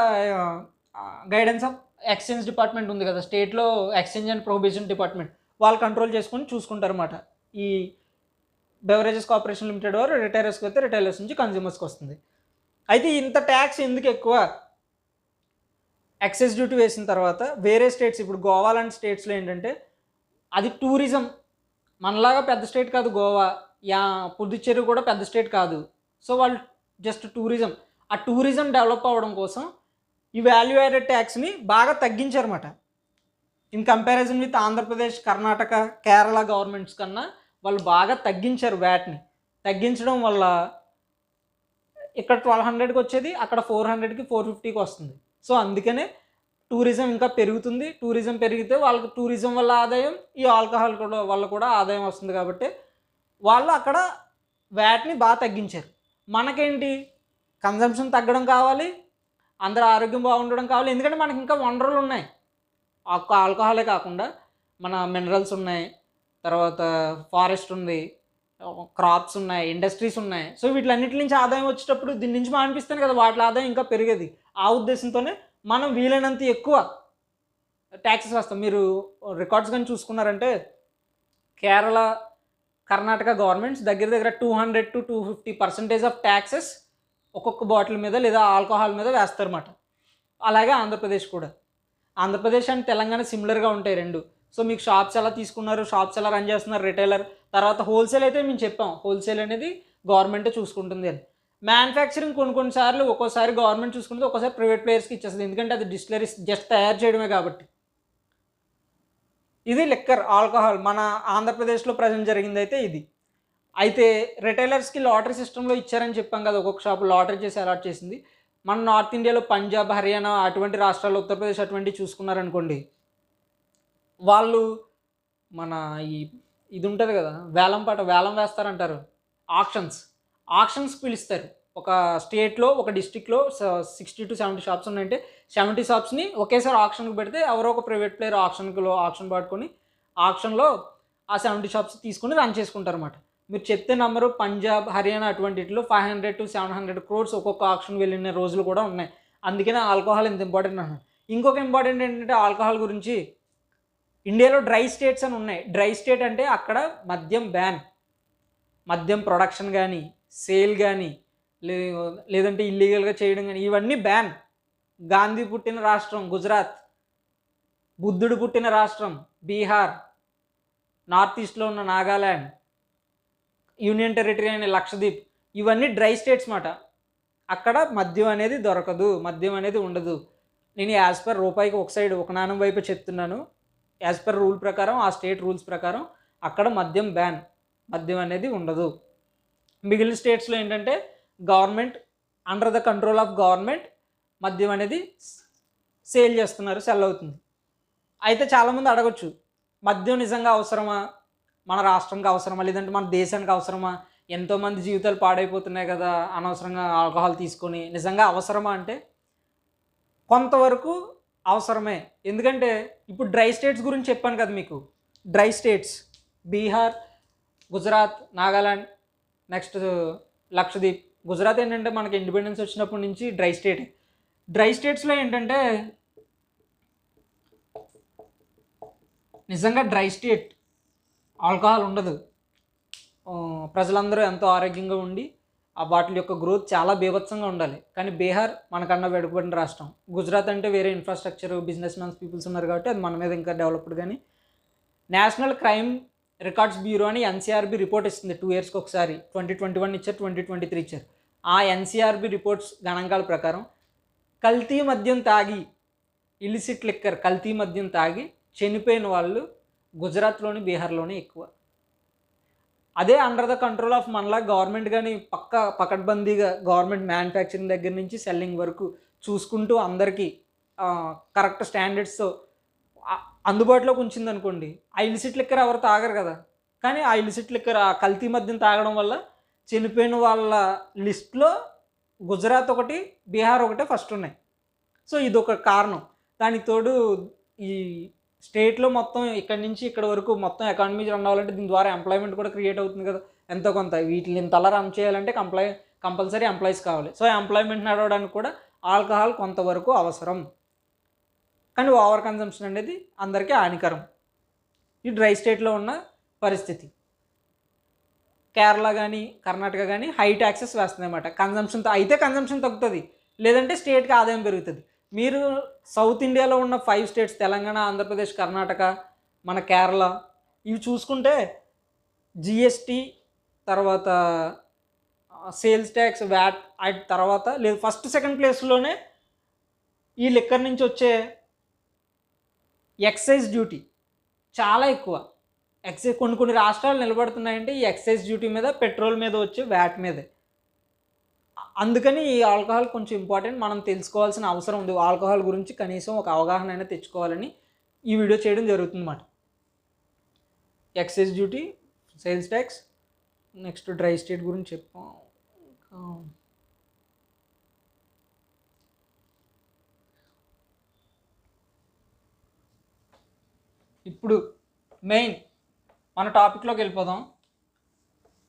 guidance of exchange department ఉంది కదా, స్టేట్లో ఎక్స్చేంజ్ అండ్ ప్రొహిబిషన్ డిపార్ట్మెంట్, వాళ్ళు కంట్రోల్ చేసుకొని చూసుకుంటారు అన్నమాట. ఈ బెవరేజెస్ కోఆపరేషన్ లిమిటెడ్ వారు రిటైలర్స్కి వస్తే రిటైలర్స్ నుంచి కన్జ్యూమర్స్కి వస్తుంది. అయితే ఇంత ట్యాక్స్ ఎందుకు ఎక్కువ? ఎక్సైజ్ డ్యూటీ వేసిన తర్వాత వేరే స్టేట్స్, ఇప్పుడు గోవా లాంటి స్టేట్స్లో ఏంటంటే అది టూరిజం, మనలాగా పెద్ద స్టేట్ కాదు గోవా, పుదుచ్చేరి కూడా పెద్ద స్టేట్ కాదు. సో వాళ్ళు జస్ట్ టూరిజం, ఆ టూరిజం డెవలప్ అవ్వడం కోసం ఈ వాల్యూ యాడెడ్ ట్యాక్స్ని బాగా తగ్గించారన్నమాట. In comparison with Andhra Pradesh, Karnataka, Kerala governments కన్నా వాళ్ళు బాగా తగ్గించారు. వ్యాట్ని తగ్గించడం వల్ల ఇక్కడ 1200కి వచ్చేది అక్కడ 400కి 450కి వస్తుంది. సో అందుకనే టూరిజం ఇంకా పెరుగుతుంది. టూరిజం పెరిగితే వాళ్ళకి టూరిజం వల్ల ఆదాయం, ఈ ఆల్కహాల్ కూడా వల్ల కూడా ఆదాయం వస్తుంది. కాబట్టి వాళ్ళు అక్కడ వ్యాట్ని బాగా తగ్గించారు. మనకేంటి, కన్జంప్షన్ తగ్గడం కావాలి, అందరూ ఆరోగ్యం బాగుండడం కావాలి. ఎందుకంటే మనకి ఇంకా వనరులు ఉన్నాయి. ఆల్కహాలే కాకుండా మన మినరల్స్ ఉన్నాయి, తర్వాత ఫారెస్ట్ ఉంది, క్రాప్స్ ఉన్నాయి, ఇండస్ట్రీస్ ఉన్నాయి. సో వీటిలన్నిటి నుంచి ఆదాయం వచ్చేటప్పుడు దీని నుంచి మనం అనిపిస్తాను కదా వాటి ఆదాయం ఇంకా పెరిగేది. ఆ ఉద్దేశంతోనే మనం వీలైనంత ఎక్కువ ట్యాక్సెస్ వేస్తాం. మీరు రికార్డ్స్ కానీ చూసుకున్నారంటే కేరళ, కర్ణాటక గవర్నమెంట్స్ దగ్గర 200 to 250% ఆఫ్ ట్యాక్సెస్ ఒక్కొక్క బాటిల్ మీద లేదా ఆల్కహాల్ మీద వేస్తారన్నమాట. అలాగే ఆంధ్రప్రదేశ్ కూడా. ఆంధ్రప్రదేశ్ అండ్ తెలంగాణ సిమిలర్గా ఉంటాయి రెండు. సో మీకు షాప్స్ ఎలా తీసుకున్నారు, షాప్స్ ఎలా రన్ చేస్తున్నారు రిటైలర్, తర్వాత హోల్సేల్ అయితే మేము చెప్పాం హోల్సేల్ అనేది గవర్నమెంటే చూసుకుంటుంది అని. మ్యానుఫ్యాక్చరింగ్ కొన్నిసార్లు ఒక్కోసారి గవర్నమెంట్ చూసుకుంటుంది, ఒక్కోసారి ప్రైవేట్ ప్లేయర్స్కి ఇచ్చేస్తుంది. ఎందుకంటే అది డిస్టిలరీస్ జస్ట్ తయారు చేయడమే కాబట్టి. ఇది లిక్కర్, ఆల్కహాల్ మన ఆంధ్రప్రదేశ్లో ప్రజెంట్ జరిగింది అయితే ఇది. అయితే రిటైలర్స్కి లాటరీ సిస్టంలో ఇచ్చారని చెప్పాం కదా, ఒక్కొక్క షాప్ లాటరీ చేసి అలాట్ చేసింది. మన నార్త్ ఇండియాలో పంజాబ్, హర్యానా అటువంటి రాష్ట్రాల్లో, ఉత్తరప్రదేశ్ అటువంటివి చూసుకున్నారనుకోండి, వాళ్ళు మన ఇది ఉంటుంది కదా వేలం వేస్తారంటారు, ఆక్షన్స్ పిలుస్తారు. ఒక స్టేట్లో, ఒక డిస్ట్రిక్ట్లో 60 to 70 షాప్స్ ఉన్నాయంటే 70 షాప్స్ని ఒకేసారి ఆక్షన్కి పెడితే ఎవరో ఒక ప్రైవేట్ ప్లేయర్ ఆక్షన్ పట్టుకొని ఆక్షన్లో ఆ 70 షాప్స్ తీసుకుని రన్ చేసుకుంటారు అన్నమాట. మీరు చెప్తే నమ్మరు, పంజాబ్, హర్యానా అటువంటిలో 500 to 700 crores ఒక్కొక్క ఆక్షన్ వెళ్ళిన రోజులు కూడా ఉన్నాయి. అందుకనే ఆల్కహాల్ ఇంత ఇంపార్టెంట్ అన్నాను. ఇంకొక ఇంపార్టెంట్ ఏంటంటే ఆల్కహాల్ గురించి, ఇండియాలో డ్రై స్టేట్స్ అని ఉన్నాయి. డ్రై స్టేట్ అంటే అక్కడ మద్యం బ్యాన్. మద్యం ప్రొడక్షన్ కానీ, సేల్ కానీ, లే లేదంటే ఇల్లీగల్గా చేయడం కానీ ఇవన్నీ బ్యాన్. గాంధీ పుట్టిన రాష్ట్రం గుజరాత్, బుద్ధుడు పుట్టిన రాష్ట్రం బీహార్, నార్త్ ఈస్ట్లో ఉన్న నాగాల్యాండ్, యూనియన్ టెరిటరీ అయిన లక్షద్వీప్, ఇవన్నీ డ్రై స్టేట్స్ మాట. అక్కడ మద్యం అనేది దొరకదు, మద్యం అనేది ఉండదు. నేను యాజ్ పర్ రూపాయికి ఒక సైడ్ ఒక నాణం వైపు చెప్తున్నాను. యాజ్ పర్ రూల్ ప్రకారం, ఆ స్టేట్ రూల్స్ ప్రకారం అక్కడ మద్యం బ్యాన్, మద్యం అనేది ఉండదు. మిగిలిన స్టేట్స్లో ఏంటంటే government, under the control of government మద్యం అనేది సేల్ చేస్తున్నారు, సెల్ అవుతుంది. అయితే చాలామంది అడగొచ్చు, మద్యం నిజంగా అవసరమా, మన రాష్ట్రంకి అవసరమా, లేదంటే మన దేశానికి అవసరమా, ఎంతోమంది జీవితాలు పాడైపోతున్నాయి కదా అనవసరంగా ఆల్కహాల్ తీసుకొని, నిజంగా అవసరమా అంటే కొంతవరకు అవసరమే. ఎందుకంటే ఇప్పుడు డ్రై స్టేట్స్ గురించి చెప్పాను కదా మీకు. Dry states Bihar, Gujarat, Nagaland, next Lakshadweep. Gujarat ఏంటంటే మనకి ఇండిపెండెన్స్ వచ్చినప్పటి నుంచి డ్రై స్టేట్. డ్రై స్టేట్స్లో ఏంటంటే నిజంగా డ్రై స్టేట్ ఆల్కహాల్ ఉండదు. ప్రజలందరూ ఎంతో ఆరోగ్యంగా ఉండి ఆ వాటి యొక్క గ్రోత్ చాలా బీభత్సంగా ఉండాలి. కానీ బీహార్ మనకన్నా వెనుకబడిన రాష్ట్రం. గుజరాత్ అంటే వేరే ఇన్ఫ్రాస్ట్రక్చర్, బిజినెస్ మ్యాన్స్ పీపుల్స్ ఉన్నారు కాబట్టి అది మన మీద ఇంకా డెవలప్డ్. కానీ నేషనల్ క్రైమ్ రికార్డ్స్ బ్యూరో అని ఎన్సీఆర్బీ రిపోర్ట్ ఇస్తుంది 2 yearsకి ఒకసారి. 2021 ఇచ్చారు, 2023 ఇచ్చారు. ఆ ఎన్సీఆర్బీ రిపోర్ట్స్ గణాంకాల ప్రకారం కల్తీ మద్యం తాగి, ఇలిసిట్ లిక్కర్ కల్తీ మద్యం తాగి చనిపోయిన వాళ్ళు గుజరాత్లోని, బీహార్లోనే ఎక్కువ. అదే అండర్ ద కంట్రోల్ ఆఫ్ మనలా గవర్నమెంట్ కానీ పకడ్బందీగా గవర్నమెంట్ మ్యానుఫ్యాక్చరింగ్ దగ్గర నుంచి సెల్లింగ్ వరకు చూసుకుంటూ అందరికీ కరెక్ట్ స్టాండర్డ్స్తో అందుబాటులోకి ఉంచింది అనుకోండి, ఆ ఇలిసిట్ లిక్కర్ ఎవరు తాగరు కదా. కానీ ఆ ఇలిసిట్ లిక్కర్, ఆ కల్తీ మద్యం తాగడం వల్ల చనిపోయిన వాళ్ళ లిస్ట్లో గుజరాత్ ఒకటి, బీహార్ ఒకటే ఫస్ట్ ఉన్నాయి. సో ఇదొక కారణం. దానికి తోడు ఈ స్టేట్లో మొత్తం ఇక్కడి నుంచి ఇక్కడ వరకు మొత్తం ఎకానమీ రన్ అవ్వాలంటే దీని ద్వారా ఎంప్లాయ్మెంట్ కూడా క్రియేట్ అవుతుంది కదా ఎంతో కొంత. వీటిని ఇంతలా రన్ చేయాలంటే కంపల్సరీ ఎంప్లాయీస్ కావాలి. సో ఎంప్లాయ్మెంట్ నడవడానికి కూడా ఆల్కహాల్ కొంతవరకు అవసరం. కానీ ఓవర్ కన్జంప్షన్ అనేది అందరికీ హానికరం. ఈ డ్రై స్టేట్లో ఉన్న పరిస్థితి. కేరళ కానీ కర్ణాటక కానీ హై ట్యాక్సెస్ వేస్తుంది అన్నమాట. కన్జంప్షన్ తగ్గుతుంది, లేదంటే స్టేట్కి ఆదాయం పెరుగుతుంది. మీరు సౌత్ ఇండియాలో ఉన్న 5 states తెలంగాణ, ఆంధ్రప్రదేశ్, కర్ణాటక, మన కేరళ, ఇవి చూసుకుంటే జిఎస్టీ తర్వాత సేల్స్ ట్యాక్స్, వ్యాట్, వాటి తర్వాత లేదు ఫస్ట్ సెకండ్ ప్లేస్లోనే ఈ లిక్కర్ నుంచి వచ్చే ఎక్సైజ్ డ్యూటీ చాలా ఎక్కువ. కొన్ని రాష్ట్రాలు నిలబడుతున్నాయంటే ఈ ఎక్సైజ్ డ్యూటీ మీద, పెట్రోల్ మీద వచ్చే వ్యాట్ మీదే. అందుకని ఈ ఆల్కహాల్ కొంచెం ఇంపార్టెంట్, మనం తెలుసుకోవాల్సిన అవసరం ఉంది. ఆల్కహాల్ గురించి కనీసం ఒక అవగాహన అయినా తెచ్చుకోవాలని ఈ వీడియో చేయడం జరుగుతుంది అన్నమాట. Excise duty, sales tax, next dry state గురించి చెప్పాం. ఇప్పుడు మెయిన్ మన టాపిక్లోకి వెళ్ళిపోదాం.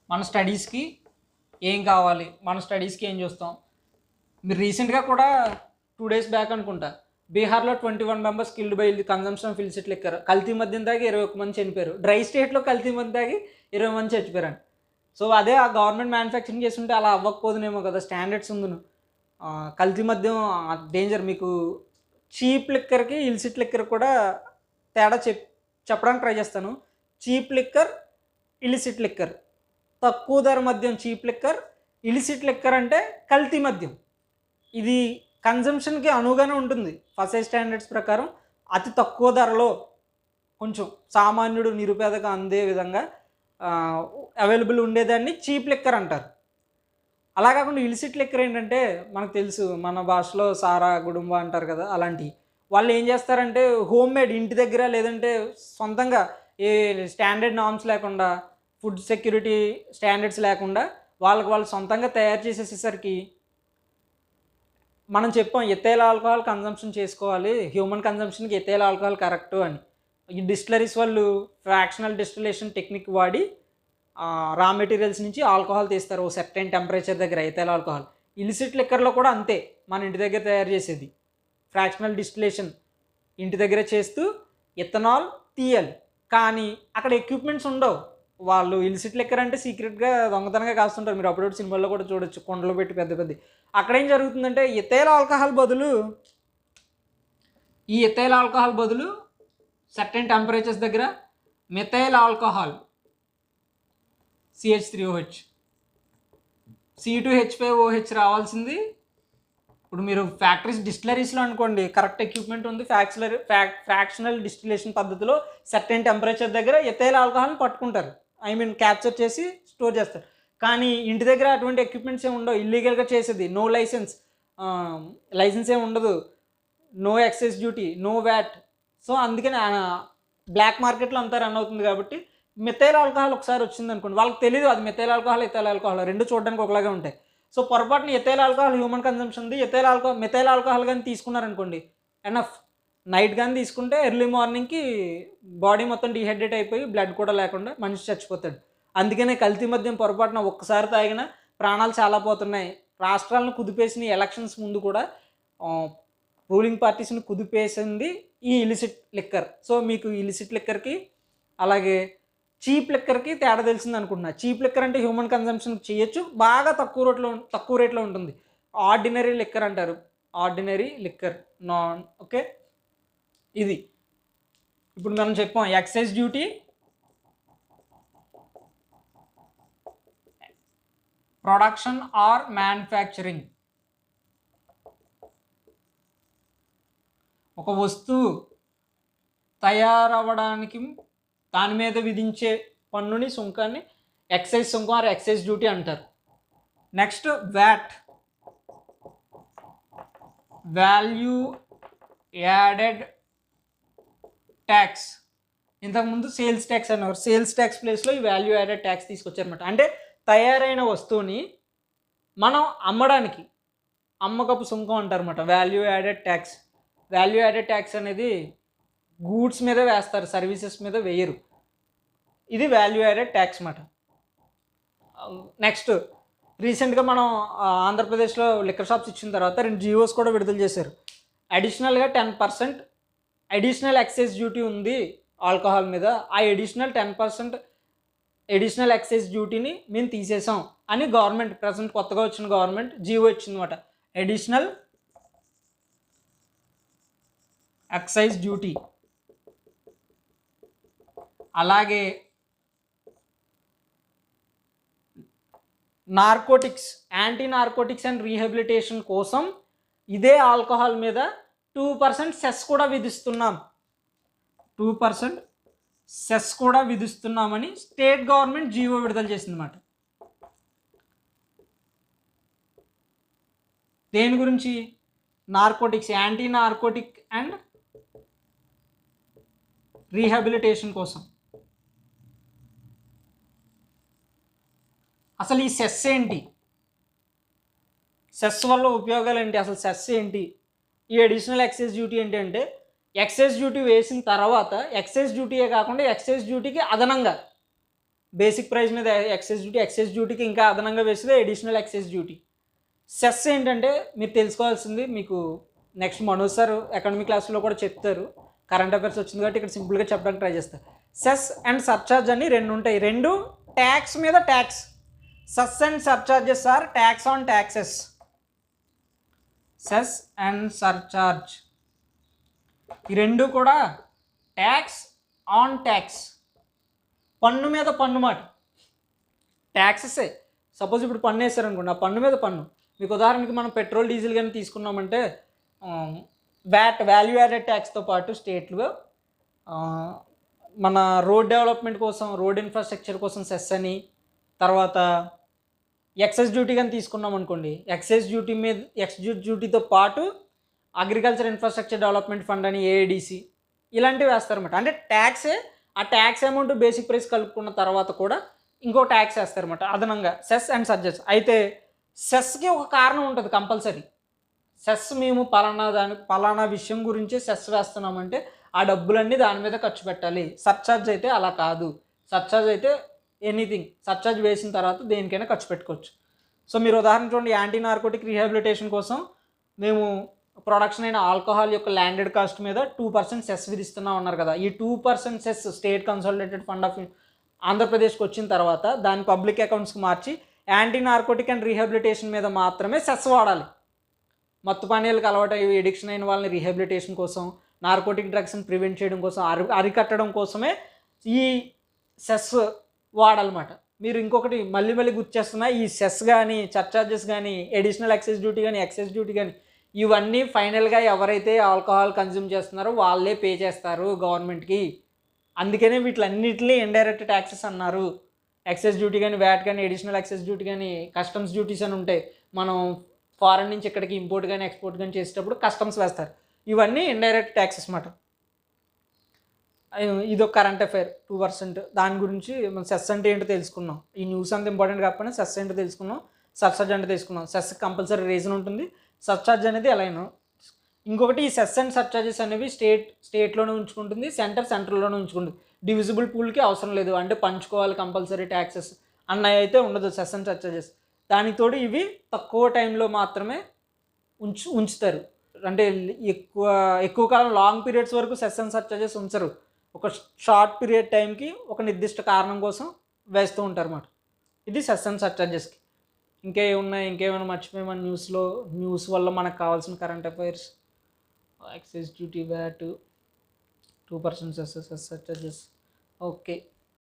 మన స్టడీస్కి ఏం కావాలి, మన స్టడీస్కి ఏం చూస్తాం. మీరు రీసెంట్గా కూడా 2 days బ్యాక్ అనుకుంటా బీహార్లో 21 members killed by consumption of illicit liquor. కల్తీ మద్యం తాగి 21 మంది చనిపోయారు. డ్రై స్టేట్లో కల్తీ మద్యం తాగి 20 మంది చచ్చిపోయారు. సో అదే ఆ గవర్నమెంట్ మ్యానుఫ్యాక్చరింగ్ చేస్తుంటే అలా అవ్వకపోదునేమో కదా, స్టాండర్డ్స్ ఉందును. కల్తీ మద్యం డేంజర్. మీకు చీప్ లిక్కర్కి ఇలిసిట్ లిక్కర్ కూడా తేడా చెప్పడానికి ట్రై చేస్తాను. Cheap liquor, illicit liquor. తక్కువ ధర మద్యం చీప్ లిక్కర్, ఇలిసిట్ లిక్కర్ అంటే కల్తీ మద్యం. ఇది కన్జంప్షన్కి అనువుగానే ఉంటుంది. ఫసై స్టాండర్డ్స్ ప్రకారం అతి తక్కువ ధరలో కొంచెం సామాన్యుడు, నిరుపేదకు అందే విధంగా అవైలబుల్ ఉండేదాన్ని చీప్ లిక్కర్ అంటారు. అలా కాకుండా ఇలిసిట్ లిక్కర్ ఏంటంటే మనకు తెలుసు, మన భాషలో సారా, గుడుంబ అంటారు కదా, అలాంటివి. వాళ్ళు ఏం చేస్తారంటే హోమ్ మేడ్, ఇంటి దగ్గర లేదంటే సొంతంగా ఏ స్టాండర్డ్ నార్మ్స్ లేకుండా, ఫుడ్ సెక్యూరిటీ స్టాండర్డ్స్ లేకుండా వాళ్ళు సొంతంగా తయారు చేసేసేసరికి మనం చెప్పాం ఎథైల్ ఆల్కహాల్ కన్జంప్షన్ చేసుకోవాలి, హ్యూమన్ కన్జంప్షన్కి ఎథైల్ ఆల్కహాల్ కరెక్టు అని. ఈ డిస్టిలరీస్ వాళ్ళు ఫ్రాక్షనల్ డిస్టిలేషన్ టెక్నిక్ వాడి రా మెటీరియల్స్ నుంచి ఆల్కహాల్ తీస్తారు ఓ సర్టెన్ టెంపరేచర్ దగ్గర ఎథైల్ ఆల్కహాల్. ఇలిసిట్ లిక్కర్లో కూడా అంతే, మన ఇంటి దగ్గర తయారు చేసేది ఫ్రాక్షనల్ డిస్టిలేషన్ ఇంటి దగ్గర చేస్తూ ఇథనాల్ తీయాలి. కానీ అక్కడ ఎక్విప్మెంట్స్ ఉండవు. వాళ్ళు ఇలిసిట్ లిక్కర్ అంటే సీక్రెట్గా దొంగతనంగా కాస్తుంటారు, మీరు అప్పుడప్పుడు సినిమాల్లో కూడా చూడొచ్చు, కొండలో పెట్టి పెద్ద పెద్ద. అక్కడ ఏం జరుగుతుందంటే ఎథైల్ ఆల్కహాల్ బదులు సర్టెన్ టెంపరేచర్స్ దగ్గర మెథైల్ ఆల్కహాల్ CH3OH C2H5OH రావాల్సింది. ఇప్పుడు మీరు ఫ్యాక్టరీస్ డిస్టిలరీస్లో అనుకోండి, కరెక్ట్ ఎక్విప్మెంట్ ఉంది, ఫ్రాక్షనల్ డిస్టిలేషన్ పద్ధతిలో సర్టెన్ టెంపరేచర్ దగ్గర ఎథైల్ ఆల్కహాల్ని పట్టుకుంటారు, క్యాప్చర్ చేసి స్టోర్ చేస్తారు. కానీ ఇంటి దగ్గర అటువంటి ఎక్విప్మెంట్స్ ఏమి ఉండవు, ఇల్లీగల్గా చేసేది, నో లైసెన్స్ ఏమి ఉండదు, no excise duty, no VAT. So అందుకని బ్లాక్ మార్కెట్లో అంతా రన్ అవుతుంది. కాబట్టి మెథైల్ ఆల్కహాల్ ఒకసారి వచ్చింది అనుకోండి, వాళ్ళకి తెలియదు అది మెథైల్ ఆల్కహాల్ ఎథైల్ ఆల్కహాల్ రెండు చూడడానికి ఒకలాగా ఉంటాయి. సో పొరపాటున ఎథైల్ ఆల్కహాల్ హ్యూమన్ కన్జంప్షన్ ఉంది, మెథైల్ ఆల్కహాల్ కానీ తీసుకున్నారనుకోండి, ఎనఫ్. నైట్ కానీ తీసుకుంటే ఎర్లీ మార్నింగ్కి బాడీ మొత్తం డిహైడ్రేట్ అయిపోయి బ్లడ్ కూడా లేకుండా మనిషి చచ్చిపోతాడు. అందుకనే కల్తీ మద్యం పొరపాటున ఒక్కసారి తాగిన ప్రాణాలు చాలా పోతున్నాయి. రాష్ట్రాలను కుదిపేసిన ఎలక్షన్స్ ముందు కూడా రూలింగ్ పార్టీస్ని కుదిపేసింది ఈ ఇలిసిట్ లిక్కర్. సో మీకు ఇలిసిట్ లిక్కర్కి అలాగే చీప్ లిక్కర్కి తేడా తెలిసింది అనుకుంటున్నా. చీప్ లిక్కర్ అంటే హ్యూమన్ కన్జంప్షన్ చేయొచ్చు, బాగా తక్కువ రేట్లో ఉంటుంది. ఆర్డినరీ లిక్కర్ అంటారు, ఆర్డినరీ లిక్కర్ నాన్. ఓకే, ఇది ఇప్పుడు మనం చెప్పాం excise duty, production or manufacturing. ఒక వస్తువు తయారవ్వడానికి దాని మీద విధించే పన్నుని, సుంకాన్ని ఎక్సైజ్ సుంకం ఆర్ ఎక్సైజ్ డ్యూటీ అంటారు. Next VAT, value added tax. ఇంతకుముందు సేల్స్ ట్యాక్స్ అన్నారు, సేల్స్ ట్యాక్స్ ప్లేస్లో ఈ వాల్యూ యాడెడ్ ట్యాక్స్ తీసుకొచ్చారన్నమాట. అంటే తయారైన వస్తువుని మనం అమ్మడానికి అమ్మకపు సుంకం అంటారన్నమాట, value added tax. Value added tax అనేది గూడ్స్ మీద వేస్తారు, సర్వీసెస్ మీద వేయరు. ఇది వాల్యూ యాడెడ్ ట్యాక్స్ అన్నమాట. నెక్స్ట్ రీసెంట్గా మనం ఆంధ్రప్రదేశ్లో లిక్కర్ షాప్స్ ఇచ్చిన తర్వాత 2 GOs కూడా విడుదల చేశారు. అడిషనల్గా 10% అడిషనల్ ఎక్సైజ్ డ్యూటీ ఉంది ఆల్కహాల్ మీద, ఆ 10% అడిషనల్ ఎక్సైజ్ డ్యూటీని మేము తీసేసాం అని గవర్నమెంట్, ప్రజెంట్ కొత్తగా వచ్చిన గవర్నమెంట్ GO ఇచ్చిందన్నమాట. Additional excise duty. అలాగే narcotics, anti narcotics and rehabilitation కోసం ఇదే ఆల్కహాల్ మీద 2% సెస్ కూడా విధిస్తున్నాం, 2% సెస్ కూడా విధిస్తున్నామని స్టేట్ గవర్నమెంట్ GO విడుదల చేసిందన్నమాట. దేని గురించి? Narcotics, anti narcotic and rehabilitation కోసం. అసలు ఈ సెస్ ఏంటి, సెస్ వల్ల ఉపయోగాలు ఏంటి, అసలు సెస్ ఏంటి, ఈ అడిషనల్ ఎక్సైజ్ డ్యూటీ ఏంటి అంటే, ఎక్సైజ్ డ్యూటీ వేసిన తర్వాత ఎక్సైజ్ డ్యూటీయే కాకుండా ఎక్సైజ్ డ్యూటీకి అదనంగా బేసిక్ ప్రైస్ మీద ఎక్సైజ్ డ్యూటీకి ఇంకా అదనంగా వేసేది అడిషనల్ ఎక్సైజ్ డ్యూటీ. సెస్ ఏంటంటే మీరు తెలుసుకోవాల్సింది, మీకు నెక్స్ట్ మనోజ్ సార్ ఎకనామిక్ క్లాస్లో కూడా చెప్తారు, కరెంట్ అఫైర్స్ వచ్చింది కాబట్టి ఇక్కడ సింపుల్గా చెప్పడానికి ట్రై చేస్తారు. సెస్ అండ్ సర్చార్జ్ అని 2 ఉంటాయి, 2 ట్యాక్స్ మీద tax. Cess and surcharges are tax on taxes. Cess and surcharge ఈ 2 కూడా ట్యాక్స్ ఆన్ ట్యాక్స్, పన్ను మీద పన్ను మాట. ట్యాక్సెసే, సపోజ్ ఇప్పుడు పన్ను వేసారనుకోండి, ఆ పన్ను మీద పన్ను. మీకు ఉదాహరణకి మనం పెట్రోల్ డీజిల్ కానీ తీసుకున్నామంటే వ్యాట్, వాల్యూ యాడెడ్ ట్యాక్స్తో పాటు స్టేట్లు మన రోడ్ డెవలప్మెంట్ కోసం, రోడ్ ఇన్ఫ్రాస్ట్రక్చర్ కోసం సెస్ అని, తర్వాత ఎక్సైజ్ డ్యూటీ కానీ తీసుకున్నాం అనుకోండి, ఎక్సైజ్ డ్యూటీతో పాటు అగ్రికల్చర్ ఇన్ఫ్రాస్ట్రక్చర్ డెవలప్మెంట్ ఫండ్ అని AADC ఇలాంటివి వేస్తారన్నమాట. అంటే ట్యాక్సే, ఆ ట్యాక్స్ అమౌంట్ బేసిక్ ప్రైస్ కలుపుకున్న తర్వాత కూడా ఇంకో ట్యాక్స్ వేస్తారన్నమాట అదనంగా, సెస్ అండ్ సర్చార్జ్. అయితే సెస్కి ఒక కారణం ఉంటుంది కంపల్సరీ. సెస్ మేము పలానా విషయం గురించి సెస్ వేస్తున్నామంటే ఆ డబ్బులన్నీ దాని మీద ఖర్చు పెట్టాలి. సర్చార్జ్ అయితే అలా కాదు. సర్చార్జ్ అయితే ఎనీథింగ్ సర్చార్జ్ వేసిన తర్వాత దేనికైనా ఖర్చు పెట్టుకోవచ్చు. సో మీరు ఉదాహరణ చూడండి, యాంటీ నార్కోటిక్ రీహాబిలిటేషన్ కోసం మేము ప్రొడక్షన్ అయిన ఆల్కహాల్ యొక్క ల్యాండెడ్ కాస్ట్ మీద 2% సెస్ విధిస్తున్నాం అన్నారు కదా. ఈ 2% cess state consolidated fund of ఆంధ్రప్రదేశ్కి వచ్చిన తర్వాత దాని పబ్లిక్ అకౌంట్స్కి మార్చి యాంటీ నార్కోటిక్ అండ్ రీహాబిలిటేషన్ మీద మాత్రమే సెస్ వాడాలి. మత్తు పానీయాలకు అలవాటు అయ్యి ఎడిక్షన్ అయిన వాళ్ళని రీహాబిలిటేషన్ కోసం, నార్కోటిక్ డ్రగ్స్ని ప్రివెంట్ చేయడం కోసం, అరికట్టడం కోసమే ఈ సెస్ వాడాలన్నమాట. మీరు ఇంకొకటి మళ్ళీ గుర్తు చేస్తున్నా, ఈ సెస్ కానీ, సర్చార్జెస్ కానీ, అడిషనల్ ఎక్సైజ్ డ్యూటీ కానీ, ఎక్సైజ్ డ్యూటీ కానీ, ఇవన్నీ ఫైనల్గా ఎవరైతే ఆల్కహాల్ కన్జ్యూమ్ చేస్తున్నారో వాళ్ళే పే చేస్తారు గవర్నమెంట్కి. అందుకనే వీటిలన్నిటినీ ఇండైరెక్ట్ ట్యాక్సెస్ అన్నారు. ఎక్సైజ్ డ్యూటీ కానీ, వ్యాట్ కానీ, అడిషనల్ ఎక్సైజ్ డ్యూటీ కానీ, కస్టమ్స్ డ్యూటీస్ అని ఉంటాయి. మనం ఫారెన్ నుంచి ఇక్కడికి ఇంపోర్ట్ కానీ ఎక్స్పోర్ట్ కానీ చేసేటప్పుడు కస్టమ్స్ వేస్తారు. ఇవన్నీ ఇండైరెక్ట్ ట్యాక్సెస్ అన్నమాట. ఇదొక కరెంట్ అఫైర్ 2%. దాని గురించి మనం సెస్ అంటే ఏంటో తెలుసుకున్నాం. ఈ న్యూస్ అంత ఇంపార్టెంట్ కాకపోయినా సెస్ ఏంటో తెలుసుకున్నాం, సర్చార్జ్ అంటే తెలుసుకున్నాం. సెస్ కంపల్సరీ రీజన్ ఉంటుంది, సర్చార్జ్ అనేది ఎలానో. ఇంకొకటి ఈ సెస్ అండ్ సర్చార్జెస్ అనేవి స్టేట్లోనే ఉంచుకుంటుంది, సెంట్రల్లోనే ఉంచుకుంటుంది. డివిజిబుల్ పూల్కి అవసరం లేదు, అంటే పంచుకోవాలి కంపల్సరీ ట్యాక్సెస్ అన్నవి అయితే ఉండదు సెస్ అండ్ సర్చార్జెస్. దానికి తోడు ఇవి తక్కువ టైంలో మాత్రమే ఉంచుతారు. అంటే ఎక్కువ కాలం లాంగ్ పీరియడ్స్ వరకు సెస్ అండ్ సర్చార్జెస్ ఉంచరు. ఒక షార్ట్ పీరియడ్ టైంకి ఒక నిర్దిష్ట కారణం కోసం వేస్తూ ఉంటారు అన్నమాట. ఇది సెస్ అండ్ సర్చార్జెస్కి. ఇంకేమైనా మర్చిపోయామని న్యూస్ వల్ల మనకు కావాల్సిన current affairs, excise duty, VAT, 2% cess surcharges. Okay.